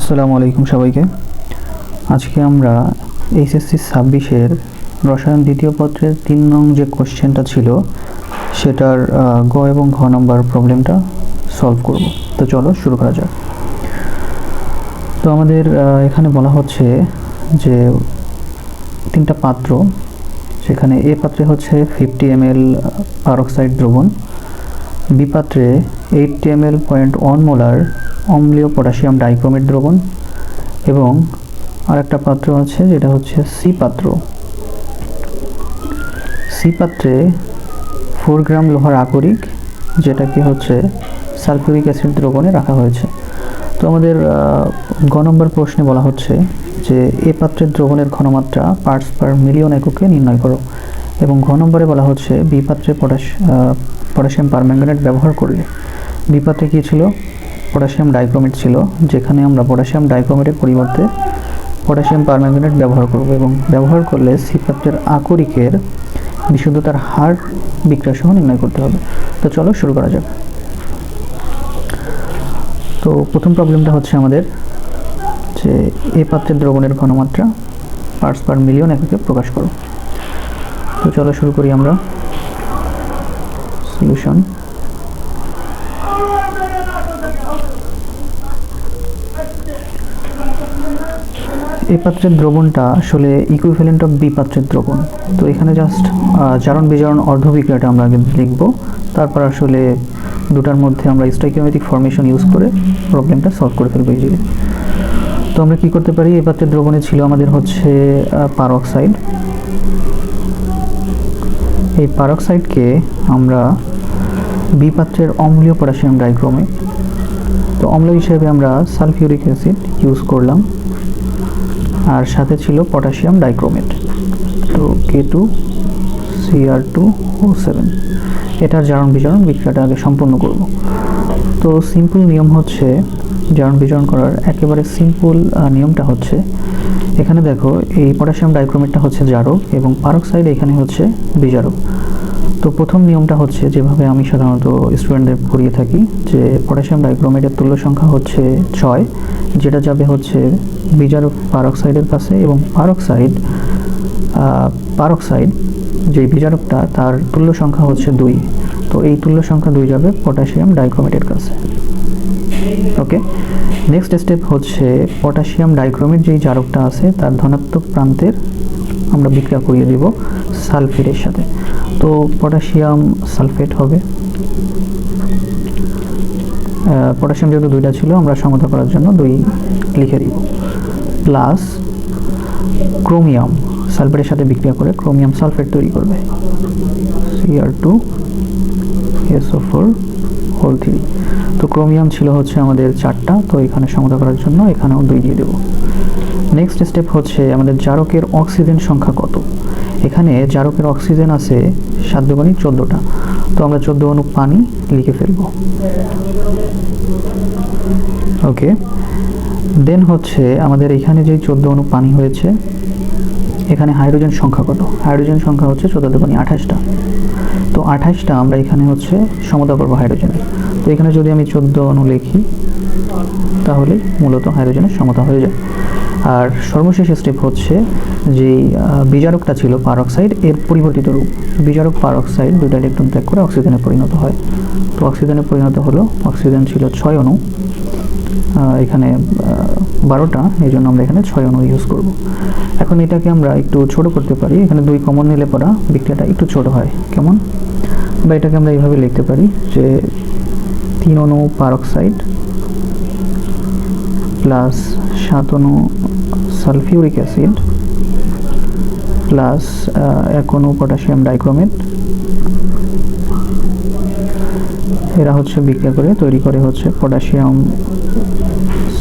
আসসালামু আলাইকুম সবাইকে। আজকে আমরা এইচএসসি 26-এর রসায়ন দ্বিতীয় পত্রের 3 নং যে কোশ্চেনটা ছিল সেটার গ এবং ঘ নম্বর প্রবলেমটা সলভ করব। তো চলো শুরু করা যাক। তো আমাদের এখানে বলা হচ্ছে যে 3টা পাত্র, সেখানে এ পাত্রে হচ্ছে 50 ml পারক্সাইড দ্রবণ, বি পাত্রে 80 ml 0.1 মোলার অম্লীয় পটাশিয়াম ডাইক্রোমেট দ্রবণ এবং আরেকটা পাত্র আছে যেটা হচ্ছে সি পাত্র। সি পাত্রে 4 গ্রাম লোহার আকরিক, যেটা কি হচ্ছে সালফিউরিক অ্যাসিড দ্রবণে রাখা হয়েছে। তো আমাদের গ নম্বর প্রশ্নে বলা হচ্ছে যে এ পাত্রের দ্রবণের ঘনমাত্রা পার্টস পার মিলিয়ন এককে নির্ণয় করো, এবং ঘ নম্বরে বলা হচ্ছে বি পাত্রে পটাশিয়াম পারম্যাঙ্গানেট ব্যবহার করলে, বি পাত্রে কী ছিল, পটাশিয়াম ডাইক্রোমেট ছিল, যেখানে আমরা পটাশিয়াম ডাইক্রোমেটের পরিবর্তে পটাশিয়াম পারম্যাঙ্গানেট ব্যবহার করব, এবং ব্যবহার করলে সি পাত্রের আকরিকের বিশুদ্ধতার হার বিক্রিয়া সহ নির্ণয় করতে হবে। তো চলো শুরু করা যাক। তো প্রথম প্রবলেমটা হচ্ছে আমাদের যে এ পাত্রের দ্রবণের ঘনমাত্রা পার্টস পার মিলিয়ন এককে প্রকাশ করো। তো চলো শুরু করি আমরা। সলিউশন। এ পাত্রের দ্রবণটা আসলে ইকুইভ্যালেন্ট অফ বি পাত্রের দ্রবণ। তো এখানে জাস্ট জারণ বিজারণ অর্ধবিক্রিয়াটা আমরা আগে লিখব, তারপর আসলে দুটার মধ্যে আমরা স্টাইকিওমেট্রিক ফর্মেশন ইউজ করে প্রবলেমটা সলভ করে ফেলবো ইজিলি। তো আমরা কি করতে পারি, এ পাত্রের দ্রবণে ছিল আমাদের হচ্ছে পারক্সাইড। এই পারক্সাইডকে আমরা বি পাত্রের অম্লীয় পটাশিয়াম ডাইক্রোমেট, তো অম্ল হিসেবে আমরা সালফিউরিক অ্যাসিড ইউজ করলাম, আর সাথে ছিল পটাশিয়াম ডাইক্রোমেট, তো K2Cr2O7। এটার জারণ বিজারণ বিক্রিয়াটা আগে সম্পন্ন করব। তো সিম্পল নিয়ম হচ্ছে জারণ বিজারণ করার, একেবারে সিম্পল নিয়মটা হচ্ছে, এখানে দেখো এই পটাশিয়াম ডাইক্রোমেটটা হচ্ছে জারক এবং পারক্সাইড এখানে হচ্ছে বিজারক। তো প্রথম নিয়মটা হচ্ছে যেভাবে আমি সাধারণত স্টুডেন্টদের পড়িয়ে থাকি, যে পটাশিয়াম ডাইক্রোমেটের তুল্য সংখ্যা হচ্ছে 6, যেটা যাবে হচ্ছে বিজারক পারক্সাইডের কাছে, এবং পারক্সাইড যে বিজারকটা তার তুল্য সংখ্যা হচ্ছে 2, তো এই তুল্য সংখ্যা 2 যাবে পটাশিয়াম ডাইক্রোমেটের কাছে। ওকে, নেক্সট স্টেপ হচ্ছে পটাশিয়াম ডাইক্রোমেট যেই জারকটা আছে তার ধনাত্মক প্রান্তের আমরা বিক্রিয়া করিয়ে দিব সালফেটের সাথে। তো পটাশিয়াম সালফেট হবে, পটাশিয়াম যেহেতু 2টা ছিল আমরা সমতা করার জন্য 2 লিখে দিব, প্লাস ক্রোমিয়াম সালফেটের সাথে বিক্রিয়া করে ক্রোমিয়াম সালফেট তৈরি করবে, Cr2SO4 3। তো ক্রোমিয়াম ছিল হচ্ছে আমাদের 4টা, তো এখানে সমতা করার জন্য এখানেও 2 দিয়ে দেব। নেক্সট স্টেপ হচ্ছে আমাদের জারকের অক্সিজেন সংখ্যা কত। এখানে জারকের অক্সিজেন আছে 7 দুগুণে 14টা, তো আমরা 14 অণু পানি লিখে ফেলব। ওকে, দেন হচ্ছে আমাদের এখানে যে 14 অণু পানি হয়েছে, এখানে হাইড্রোজেন সংখ্যা কত, হাইড্রোজেন সংখ্যা হচ্ছে 14 দুগুণে 28টা, তো 28টা আমরা এখানে হচ্ছে সমতা করবো হাইড্রোজেনের। তো এখানে যদি আমি 14 অণু লিখি তাহলে মূলত হাইড্রোজেনের সমতা হয়ে যায়। আর সর্বশেষ স্টেপ হচ্ছে যে বিজারকটা ছিল পারক্সাইড, এর পরিবর্তিত রূপ, বিজারক পারক্সাইড 2টা ইলেকট্রন ত্যাগ করে অক্সিজেনে পরিণত হয়। তো অক্সিজেনে পরিণত হলো, অক্সিজেন ছিল 6 অণু, এখানে 12টা, এই জন্য আমরা এখানে 6 অণু ইউজ করব। এখন এটাকে আমরা একটু ছোট করতে পারি, এখানে 2 কমন নিলে পড়া বিক্রিয়াটা একটু ছোট হয়, কেমন, বা এটাকে আমরা এইভাবে লিখতে পারি যে 3 অণু পারক্সাইড প্লাস 7 অণু সালফিউরিক অ্যাসিড প্লাস 1 অণু পটাশিয়াম ডাইক্রোমেট, এরা হচ্ছে বিক্রিয়া করে তৈরি করে হচ্ছে পটাশিয়াম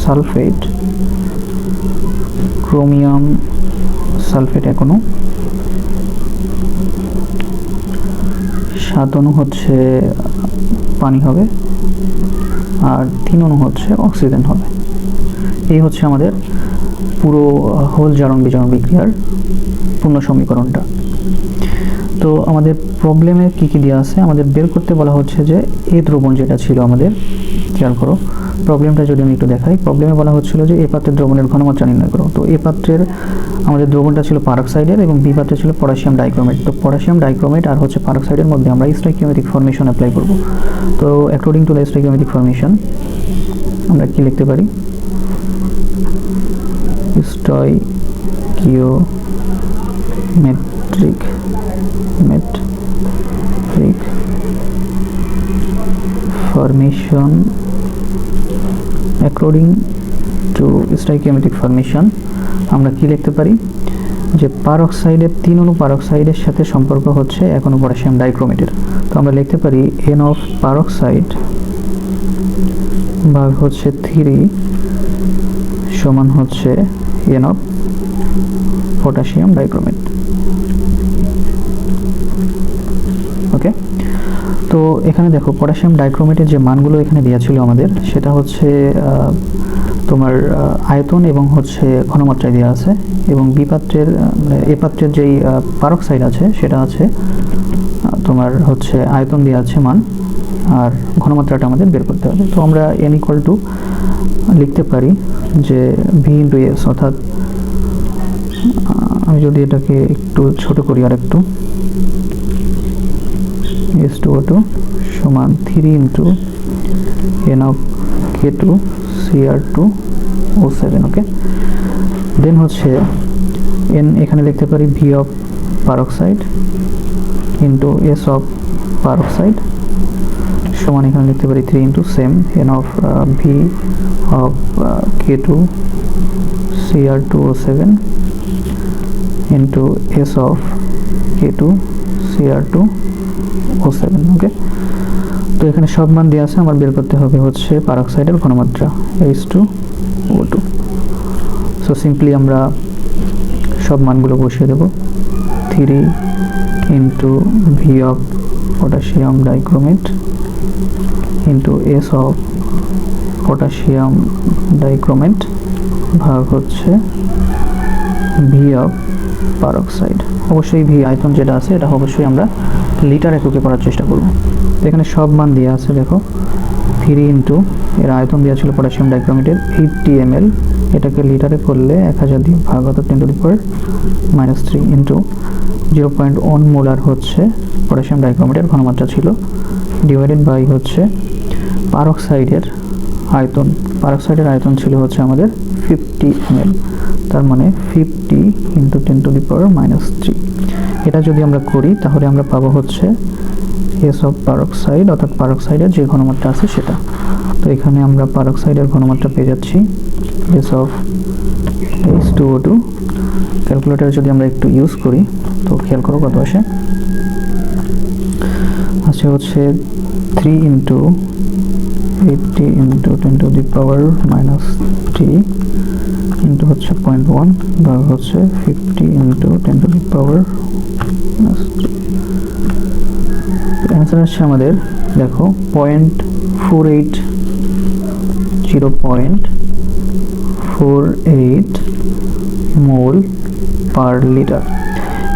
সালফেট, ক্রোমিয়াম সালফেট 1 অণু, 7 অণু হচ্ছে পানি হবে, আর 3 অণু হচ্ছে অক্সিজেন হবে। এই হচ্ছে আমাদের পুরো হোল জারণ বিজারণ বিক্রিয়ার পূর্ণ সমীকরণটা। তো আমাদের প্রবলেমে কি কি দেওয়া আছে, আমাদের বের করতে বলা হচ্ছে যে এ দ্রবণ যেটা ছিল আমাদের, খেয়াল করো প্রবলেমটা যদি আমি একটু দেখাই, প্রবলেমে বলা হচ্ছিল যে এ পাত্রের দ্রবণের ঘনমাত্রা নির্ণয় করো। তো এ পাত্রের আমাদের দ্রবণটা ছিল পারক্সাইডের এবং বি পাত্রে ছিল পটাশিয়াম ডাইক্রোমেট। তো পটাশিয়াম ডাইক্রোমেট আর হচ্ছে পারক্সাইডের মধ্যে আমরা স্টয়কিওমেট্রিক ফর্মেশন অ্যাপ্লাই করব। তো according to the stoichiometric formation আমরা কি লিখতে পারি, stoichiometric formation according to stoichiometric formation আমরা কি লিখতে পারি যে পারক্সাইডের 3 অণু পারক্সাইডের সাথে সম্পর্ক হচ্ছে 1 অণু পটাশিয়াম ডাইক্রোমেটের। তো আমরা লিখতে পারি n অফ পারক্সাইড ভাগ হচ্ছে 3 সমান হচ্ছে n অফ পটাশিয়াম ডাইক্রোমেট। ওকে, তো এখানে দেখো পটাশিয়াম ডাইক্রোমেটের যে মানগুলো এখানে দেওয়া ছিল আমাদের, সেটা হচ্ছে তোমার আয়তন এবং হচ্ছে ঘনমাত্রায় দেওয়া আছে, এবং বি পাত্রের এ পাত্রের যেই পারক্সাইড আছে সেটা আছে তোমার হচ্ছে আয়তন দেওয়া আছে মান, আর ঘনমাত্রাটা আমাদের বের করতে হবে। তো আমরা n ইকুয়াল টু লিখতে পারি যে ভি ইন্টু এস, অর্থাৎ আমি যদি এটাকে একটু ছোট করি আর একটু, S2O2 সমান 3 into n of K2 Cr2O7। ওকে, দেন হচ্ছে n এখানে লিখতে পারি V of peroxide into S of peroxide সমান এখানে লিখতে পারি 3 into same n of V of K2 Cr2O7 into S of K2 Cr2O7। ওকে, তো এখানে সব মান দেওয়া আছে, আমার বের করতে হবে হচ্ছে পারক্সাইডের ঘনমাত্রা H2O2। সো সিম্পলি আমরা সব মানগুলো বসিয়ে দেব, 3 into V of potassium dichromate into S of potassium dichromate ভাগ হচ্ছে ভি অফ পারক্সাইড। অবশ্যই ভি আয়তন যেটা আছে এটা অবশ্যই আমরা লিটার এককে করার চেষ্টা করব। তো এখানে সব মান দেওয়া আছে, দেখো 3 ইন্টু এর আয়তন দেওয়া ছিল পটাশিয়াম ডাইক্রোমেটের 80 ml, এটাকে লিটারে করলে 1000 দিয়ে ভাগ, অর্থাৎ 10⁻³ ইন্টু 0.1 মোলার হচ্ছে পটাশিয়াম ডাইক্রোমেটের ঘনমাত্রা ছিল, ডিভাইডেড বাই হচ্ছে পারক্সাইডের আয়তন। পারক্সাইডের আয়তন ছিল হচ্ছে আমাদের 50 ml, তার মানে 50 ইন্টু 10⁻³ এটা যদি আমরা করি তাহলে আমরা পাবো হচ্ছে এস অফ পারক্সাইড, অর্থাৎ পারক্সাইডের যে ঘনমাত্রা আছে সেটা। তো এখানে আমরা পারক্সাইডের ঘনমাত্রা পেয়ে যাচ্ছি এস অফ H2O2। ক্যালকুলেটর যদি আমরা একটু ইউজ করি তো খেয়াল করো কত আসে, হচ্ছে 3 ইন্টু 80 ইন্টু 10⁻³ ইন্টু হচ্ছে 0.1 ভাগ হচ্ছে 50 ইন্টু 10⁻³। অ্যান্সার আসছে আমাদের দেখো 0.48 মোল পার লিটার।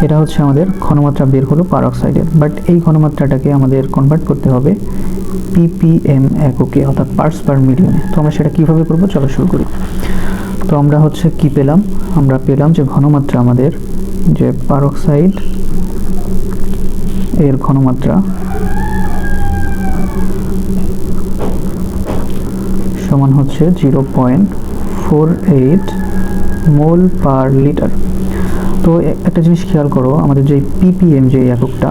এটা হচ্ছে আমাদের ঘনমাত্রা বের হলো পারক্সাইডের, বাট এই ঘনমাত্রাটাকে আমাদের কনভার্ট করতে হবে ppm এককে, অর্থাৎ পার্টস পার মিলিয়নে। তো আমরা সেটা কিভাবে করব, চলো শুরু করি। তো আমরা হচ্ছে কি পেলাম, আমরা পেলাম যে ঘনমাত্রা আমাদের যে পারক্সাইড এর ঘনমাত্রা সমান হচ্ছে 0.48 মোল পার লিটার। তো একটা জিনিস খেয়াল করো, আমাদের যে ppm যে এককটা,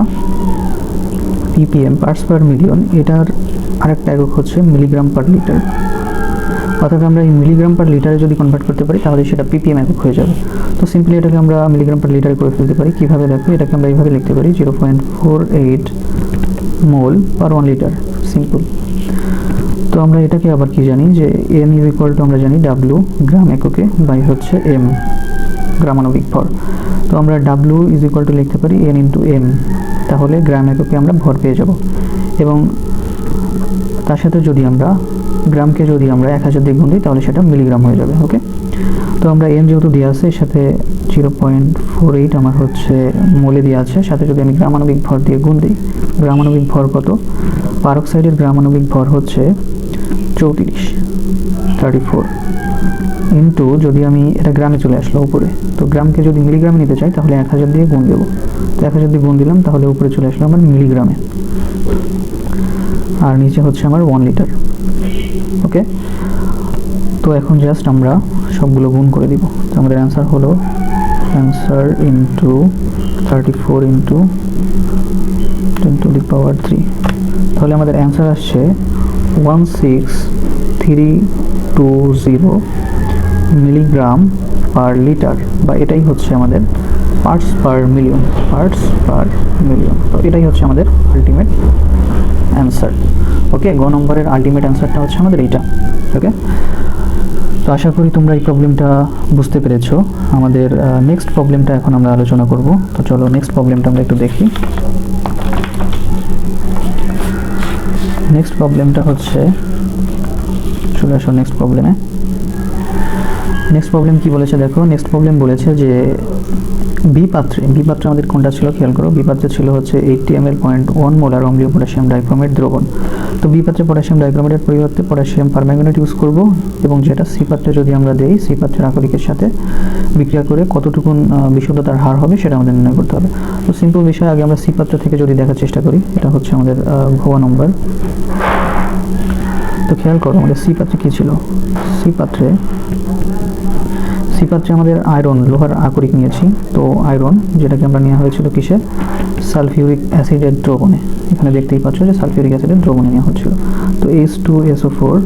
ppm পার্টস পার মিলিয়ন, এটার আরেকটা একক হচ্ছে মিলিগ্রাম পার লিটার। অর্থাৎ আমরা এই মিলিগ্রাম পার লিটারে যদি কনভার্ট করতে পারি তাহলে সেটা ppm একক হয়ে যাবে। তো সিম্পলি এটাকে আমরা মিলিগ্রাম পার লিটারে করে ফেলতে পারি। কিভাবে দেখো, এটাকে আমরা এইভাবে লিখতে পারি 0.48 মোল পার 1 লিটার, সিম্পল। তো আমরা এটাকে আবার কি জানি যে n ইজ ইকুয়াল টু আমরা জানি w গ্রাম এককে বাই হচ্ছে m গ্রামাণবিক ভর। তো আমরা w ইজ ইকুয়াল টু লিখতে পারি n ইন্টু m, তাহলে গ্রাম এককে আমরা ভর পেয়ে যাব। এবং তার সাথে যদি আমরা গ্রামকে যদি আমরা 1000 দিয়ে গুণ দিই তাহলে সেটা মিলিগ্রাম হয়ে যাবে। ওকে, তো আমরা n যেহেতু দেওয়া আছে, সাথে 0.48 আমার হচ্ছে মোলে দেওয়া আছে, সাথে যদি আমি গ্রামাণবিক ভর দিয়ে গুণ দিই, গ্রামাণবিক ভর কত, পারক্সাইডের গ্রামাণবিক ভর হচ্ছে 34 ইন্টু, যদি আমি এটা গ্রামে চলে আসলো উপরে, তো গ্রামকে যদি মিলিগ্রামে নিতে চাই তাহলে 1000 দিয়ে গুণ দেবো। তো 1000 দিয়ে গুণ দিলাম, তাহলে উপরে চলে আসলো আমার মিলিগ্রামে, আর নিচে হচ্ছে আমার 1 লিটার। ওকে, তো এখন জাস্ট আমরা সবগুলো গুণ করে দিব। তো আমাদের অ্যান্সার হলো ইন্টু 34 ইন্টু 10⁻³ তাহলে আমাদের অ্যান্সার আসছে 16320 মিলিগ্রাম পার লিটার, বা এটাই হচ্ছে আমাদের পার্টস পার মিলিয়ন। তো এটাই হচ্ছে আমাদের আলটিমেট অ্যান্সার। ওকে, গ নম্বরের আলটিমেট অ্যান্সারটা হচ্ছে আমাদের এইটা। ওকে, তো আশা করি তোমরা এই প্রবলেমটা বুঝতে পেরেছো। আমাদের নেক্সট প্রবলেমটা এখন আমরা আলোচনা করব। তো চলো নেক্সট প্রবলেমটা আমরা একটু দেখি। নেক্সট প্রবলেমটা হচ্ছে, চলে আসো নেক্সট প্রবলেমে। নেক্সট প্রবলেম কি বলেছে দেখো। নেক্সট প্রবলেম বলেছে যে বি পাত্রে আমাদের কোনটা ছিল খেয়াল করো। বি পাত্রে ছিল হচ্ছে 80 ml 0.1 মোলার অম্লীয় পটাশিয়াম ডাইক্রোমেট দ্রবণ। তো বি পাত্রে পটাশিয়াম ডাইক্রোমেটের পরিবর্তে পটাশিয়াম পারম্যাঙ্গানেট ইউজ করব, এবং যেটা সি পাত্রে যদি আমরা দেই, সি পাত্রের আকরিকের সাথে বিক্রিয়া করে কতটুকুন বিশুদ্ধতার হার হবে সেটা আমাদের নির্ণয় করতে হবে। তো সিম্পল বিষয়, আগে আমরা সি পাত্র থেকে যদি দেখার চেষ্টা করি, এটা হচ্ছে আমাদের ঘ নম্বর। তো খেয়াল করো আমাদের সি পাত্রে কী ছিল। সি পাত্রে আমাদের আয়রন, লোহার আকরিক নিয়েছি। তো আয়রন যেটাকে আমরা নেওয়া হয়েছিল কিসে, সালফিউরিক অ্যাসিডের দ্রবণে। এখানে দেখতেই পাচ্ছ যে সালফিউরিক অ্যাসিডের দ্রবণে নেওয়া হচ্ছিল। তো H2SO4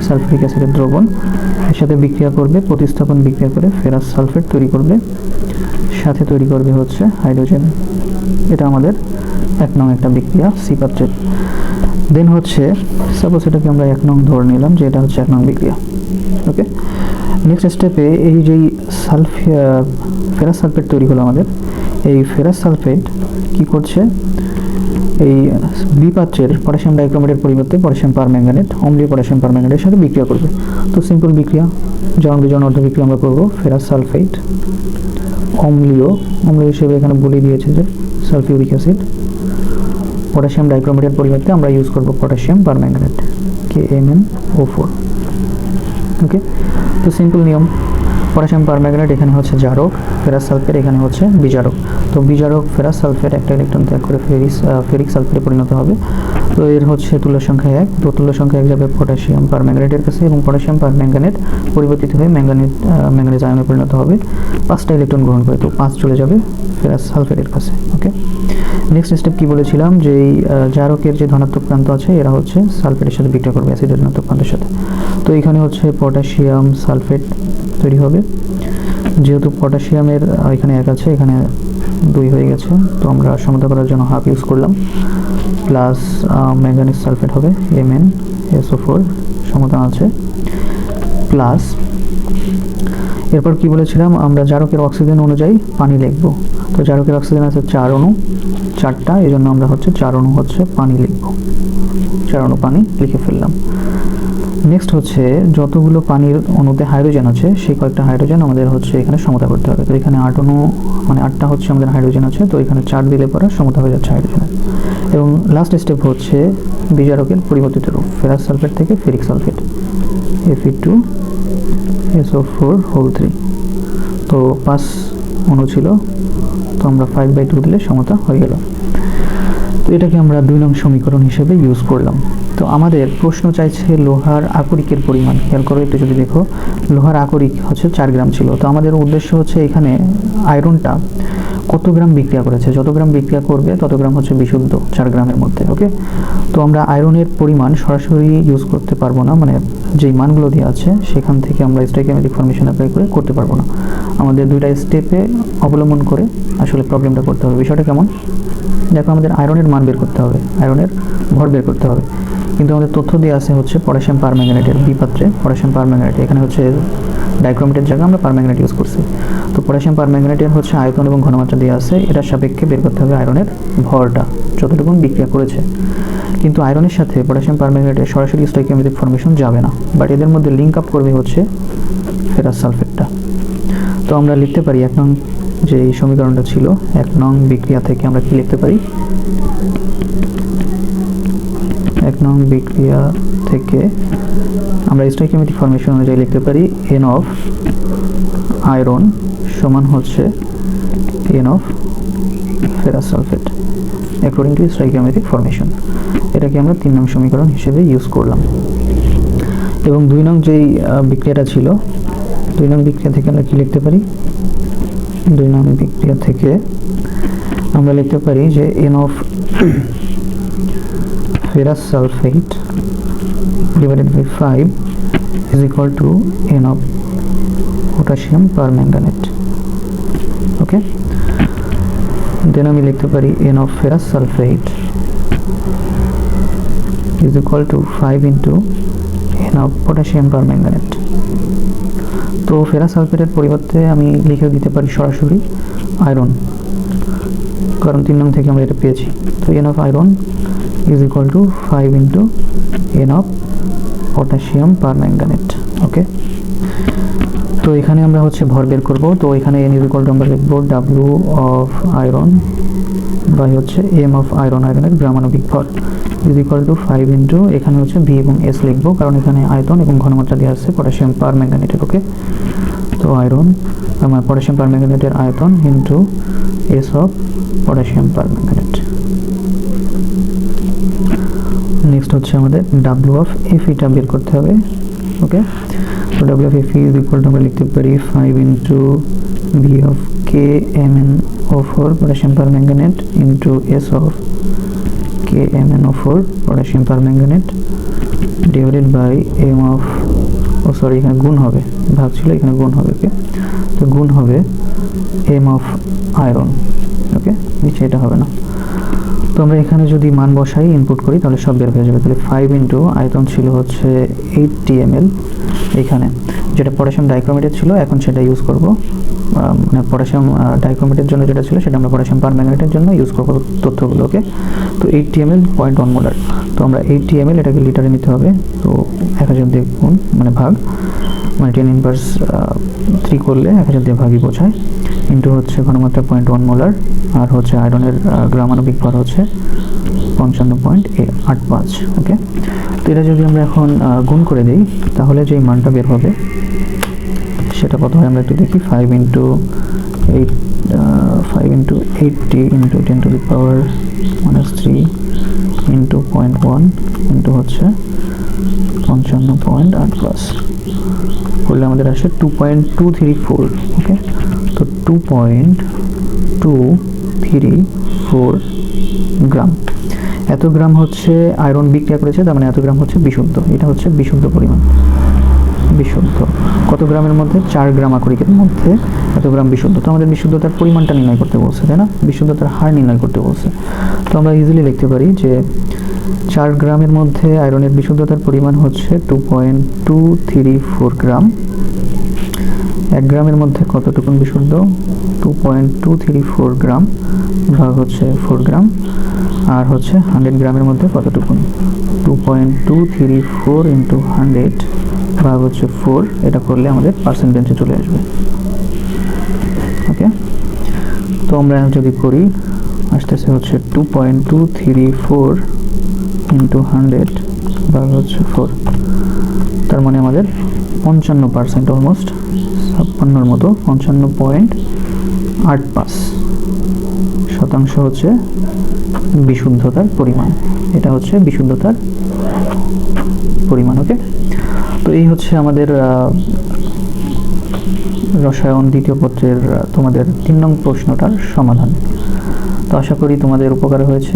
সালফিউরিক অ্যাসিডের দ্রবণ, এর সাথে বিক্রিয়া করবে, প্রতিস্থাপন বিক্রিয়া করে ফেরাস সালফেট তৈরি করবে, সাথে তৈরি করবে হচ্ছে হাইড্রোজেন। এটা আমাদের 1 নং একটা বিক্রিয়া সি পাত্রের। দেন হচ্ছে সাপোজ এটাকে আমরা 1 নং ধরে নিলাম যে এটা হচ্ছে 1 নং বিক্রিয়া। ওকে, নেক্সট স্টেপে এই যেই ফেরাস সালফেট তৈরি হলো আমাদের, এই ফেরাস সালফেট কি করছে, এই বি পাত্রের পটাশিয়াম ডাইক্রোমেটের পরিবর্তে পটাশিয়াম পারম্যাঙ্গানেট, অম্লীয় পটাশিয়াম পারম্যাঙ্গানেটের সাথে বিক্রিয়া করবে। তো সিম্পল বিক্রিয়া, জন বিজন অর্ধ বিক্রিয়া আমরা করবো। ফেরাস সালফেট অম্লীয় হিসেবে এখানে বলে দিয়েছে যে সালফিউরিক অ্যাসিড, পটাশিয়াম ডাইক্রোমেটের পরিবর্তে আমরা ইউজ করব পটাশিয়াম পারম্যাঙ্গানেট KMnO4। ওকে, তো সিম্পল নিয়ম, পটাশিয়াম পারম্যাঙ্গানেট এখানে হচ্ছে জারক, ফেরাস সালফেট এখানে হচ্ছে বিজারক। তো বিজারক ফেরাস সালফেট একটা ইলেকট্রন ত্যাগ করে ফেরিক সালফেটে পরিণত হবে। তো এর হচ্ছে তুল্য সংখ্যা 1। তো তুল্য সংখ্যা 1 যাবে পটাশিয়াম পারম্যাঙ্গানেটের কাছে, এবং পটাশিয়াম পারম্যাঙ্গানেট পরিবর্তিত হয়ে ম্যাঙ্গানিজ আয়নে পরিণত হবে 5টা ইলেকট্রন গ্রহণ করে। তো 5 চলে যাবে ফেরাস সালফেটের কাছে। ওকে, নেক্সট স্টেপ কি বলেছিলাম, যে এই জারকের যে ধনাত্মক প্রান্ত আছে এরা হচ্ছে সালফেটের সাথে বিক্রিয়া করবে অ্যাসিডের ধনাত্মক প্রান্তের সাথে। তো এখানে হচ্ছে পটাশিয়াম সালফেট তৈরি হবে। যেহেতু পটাশিয়ামের এখানে 1 আছে, এখানে 2 হয়ে গেছে, তো আমরা সমতা করার জন্য হাফ ইউজ করলাম, প্লাস ম্যাঙ্গানিজ সালফেট হবে MnSO4 সমতা আছে, প্লাস এরপর কি বলেছিলাম আমরা জারকের অক্সিজেন অনুযায়ী পানি লিখব। তো জারকের অক্সিজেন আছে 4 অণু, 4টা, এই জন্য আমরা হচ্ছে 4 অণু হচ্ছে পানি লিখব, 4 অণু পানি লিখে ফেললাম। নেক্সট হচ্ছে যতগুলো পানির অণুতে হাইড্রোজেন আছে সেই কয়েকটা হাইড্রোজেন আমাদের হচ্ছে এখানে সমতা করতে হবে। তো এখানে 8 অণু, মানে 8টা হচ্ছে আমাদের হাইড্রোজেন আছে, তো এখানে 4 দিলে পরে সমতা হয়ে যাচ্ছে হাইড্রোজেনের। এবং লাস্ট স্টেপ হচ্ছে বিজারকের পরিবর্তিত রূপ, ফেরাস সালফেট থেকে ফেরিক সালফেট Fe2SO4 3। তো 5 অণু ছিল, তো আমরা 5/2 দিলে সমতা হয়ে গেল। তো এটাকে আমরা 2 নং সমীকরণ হিসেবে ইউজ করলাম। তো আমাদের প্রশ্ন চাইছে লোহার আকরিকের পরিমাণ। খেয়াল করো একটু, যদি দেখো লোহার আকরিক হচ্ছে 4 গ্রাম ছিল। তো আমাদের উদ্দেশ্য হচ্ছে এখানে আয়রনটা কত গ্রাম বিক্রিয়া করেছে, যত গ্রাম বিক্রিয়া করবে তত গ্রাম হচ্ছে বিশুদ্ধ 4 গ্রামের মধ্যে। ওকে, তো আমরা আয়রনের পরিমাণ সরাসরি ইউজ করতে পারবো না, মানে যেই মানগুলো দেওয়া আছে সেখান থেকে আমরা স্টয়কিওমেট্রিক ফর্মেশন অ্যাপ্লাই করে করতে পারবো না। আমাদের 2টা স্টেপে অবলম্বন করে আসলে প্রবলেমটা করতে হবে। বিষয়টা কেমন দেখো, আমাদের আয়রনের মান বের করতে হবে, আয়রনের ভর বের করতে হবে, কিন্তু আমাদের তথ্য দেওয়া আছে হচ্ছে পটাশিয়াম পারম্যাঙ্গানেটের বি পাত্রে পটাশিয়াম পারম্যাঙ্গানেট, এখানে হচ্ছে ডাইক্রোমেটের জায়গায় আমরা পারম্যাঙ্গানেট ইউজ করছি। তো পটাশিয়াম পারম্যাঙ্গানেটের হচ্ছে আয়তন এবং ঘনমাত্রা দেওয়া আছে, এটার সাপেক্ষে বের করতে হবে আয়রনের ভরটা যতটুকু বিক্রিয়া করেছে। কিন্তু আয়রনের সাথে পটাশিয়াম পারম্যাঙ্গানেটের সরাসরি স্টয়কিওমেট্রিক ফর্মেশন যাবে না, বাট এদের মধ্যে লিঙ্ক আপ করবে হচ্ছে ফেরাস সালফেটটা। তো আমরা লিখতে পারি 1 নং যে এই সমীকরণটা ছিল, 1 নং বিক্রিয়া থেকে আমরা কি লিখতে পারি, 1 নং বিক্রিয়া থেকে আমরা স্টয়কিওমেট্রিক ফরমেশন অনুযায়ী লিখতে পারি এন অফ আয়রন সমান হচ্ছে N of ferrous sulphate according to stoichiometric formation. এটাকে আমরা 3 নং সমীকরণ হিসেবে ইউজ করলাম। এবং 2 নং যেই বিক্রিয়াটা ছিল, 2 নং বিক্রিয়া থেকে আমরা কি লিখতে পারি? 2 নং বিক্রিয়া থেকে আমরা লিখতে পারি যে N of ferrous sulfate divided by 5 is equal to n of potassium permanganate. Okay, then আমি লিখতে পারি n of ferrous sulfate is equal to 5 into n of potassium permanganate. তো ফেরাস সালফেটের পরিবর্তে আমি লিখে দিতে পারি সরাসরি আয়রন, কারণ 3 নং থেকে আমরা এটা পেয়েছি। তো n of iron is equal to 5 into n of potassium permanganate. ওকে, তো এখানে আমরা হচ্ছে ভর বের করব। তো এখানে n is equal to আমরা লিখব w of iron বাই হচ্ছে m of iron, আয়রনের গ্রামাণবিক ভর is equal to 5 into এখানে হচ্ছে v এবং s লিখব, কারণ এখানে আয়তন এবং ঘনমাত্রা দেওয়া আছে পটাশিয়াম পারম্যাঙ্গানেটের। ওকে, তো আয়রন আমার পটাশিয়াম পারম্যাঙ্গানেটের আয়তন into s of potassium permanganate. Next হচ্ছে আমাদের W of Fe টা বের করতে হবে। ওকে, তো W of Fe is equal to আমরা লিখতে পারি 5 into V of KMnO4 potassium permanganate into S of KMnO4 potassium permanganate divided by M of এখানে গুণ হবে, ভাগ ছিল এখানে গুণ হবে। ওকে, তো গুণ হবে M of iron। ওকে, নিচে এটা হবে না। তো আমরা এখানে যদি মান বসাই, ইনপুট করি, তাহলে সব বের হয়ে যাবে। তাহলে 5 ইন্টু আয়তন ছিল হচ্ছে 80 ml, এখানে যেটা পটাশিয়াম ডাইক্রোমেটেড ছিল এখন সেটা ইউজ করব, মানে পটাশিয়াম ডাইক্রোমেটের জন্য যেটা ছিল সেটা আমরা পটাশিয়াম পারম্যাঙ্গানেটের জন্য ইউজ করব তথ্যগুলো। ওকে, তো 80 ml 0.1 মোলার। তো আমরা 80 ml এটাকে লিটারে নিতে হবে। তো 1000 দিয়ে গুণ মানে ভাগ, মানে 10 ইনভার্স 3 করলে 1000 দিয়ে ভাগই বোঝায়, ইন্টু হচ্ছে ঘনমাত্রা 0.1 মোলার, আর হচ্ছে আয়রনের গ্রামাণবিক ভর হচ্ছে 55.85। ওকে, তো এটা যদি আমরা এখন গুণ করে দিই তাহলে যেই মানটা বের হবে সেটা কত হয় আমরা একটু দেখি। 5 into 80 into 10 to the power -3 into 0.1 into হচ্ছে 55.8 করলে আমাদের আসে 2.234। ওকে, তো 2.234 গ্রাম। এত গ্রাম হচ্ছে আয়রন বিক্রিয়া করেছে, তার মানে এত গ্রাম হচ্ছে বিশুদ্ধ। এটা হচ্ছে বিশুদ্ধ পরিমাণ। বিশুদ্ধ কত গ্রামের মধ্যে? 4 গ্রাম আকরিকের মধ্যে এত গ্রাম বিশুদ্ধ। তো আমাদের বিশুদ্ধতার পরিমাণটা নির্ণয় করতে বলছে, তাই না? বিশুদ্ধতার হার নির্ণয় করতে বলছে। তো আমরা ইজিলি লিখতে পারি যে 4 গ্রামের মধ্যে আয়রনের বিশুদ্ধতার পরিমাণ হচ্ছে 2.234 গ্রাম। 1 গ্রামের মধ্যে কতটুকুন বিশুদ্ধ? 2.234 গ্রাম ভাগ হচ্ছে 4 গ্রাম, আর হচ্ছে 100 গ্রামের মধ্যে কতটুকুন? 2.234 ইন্টু 100 ভাগ হচ্ছে 4। এটা করলে আমাদের পার্সেন্টেজে চলে আসবে। ওকে, তো আমরা যদি করি আসতেছে হচ্ছে 2.234 ইন্টু 100 ভাগ হচ্ছে 4, তার মানে আমাদের 55%, অলমোস্ট 56-র মতো, 55.85% হচ্ছে বিশুদ্ধতার পরিমাণ। এটা হচ্ছে বিশুদ্ধতার পরিমাণ। ওকে, তো এই হচ্ছে আমাদের রসায়ন দ্বিতীয় পত্রের তোমাদের 3 নং প্রশ্নটার সমাধান। তো আশা করি তোমাদের উপকার হয়েছে।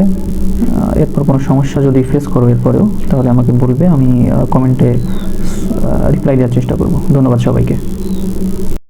এরপর কোনো সমস্যা যদি ফেস করো এরপরেও, তাহলে আমাকে বলবে, আমি কমেন্টে রিপ্লাই দেওয়ার চেষ্টা করব। ধন্যবাদ সবাইকে।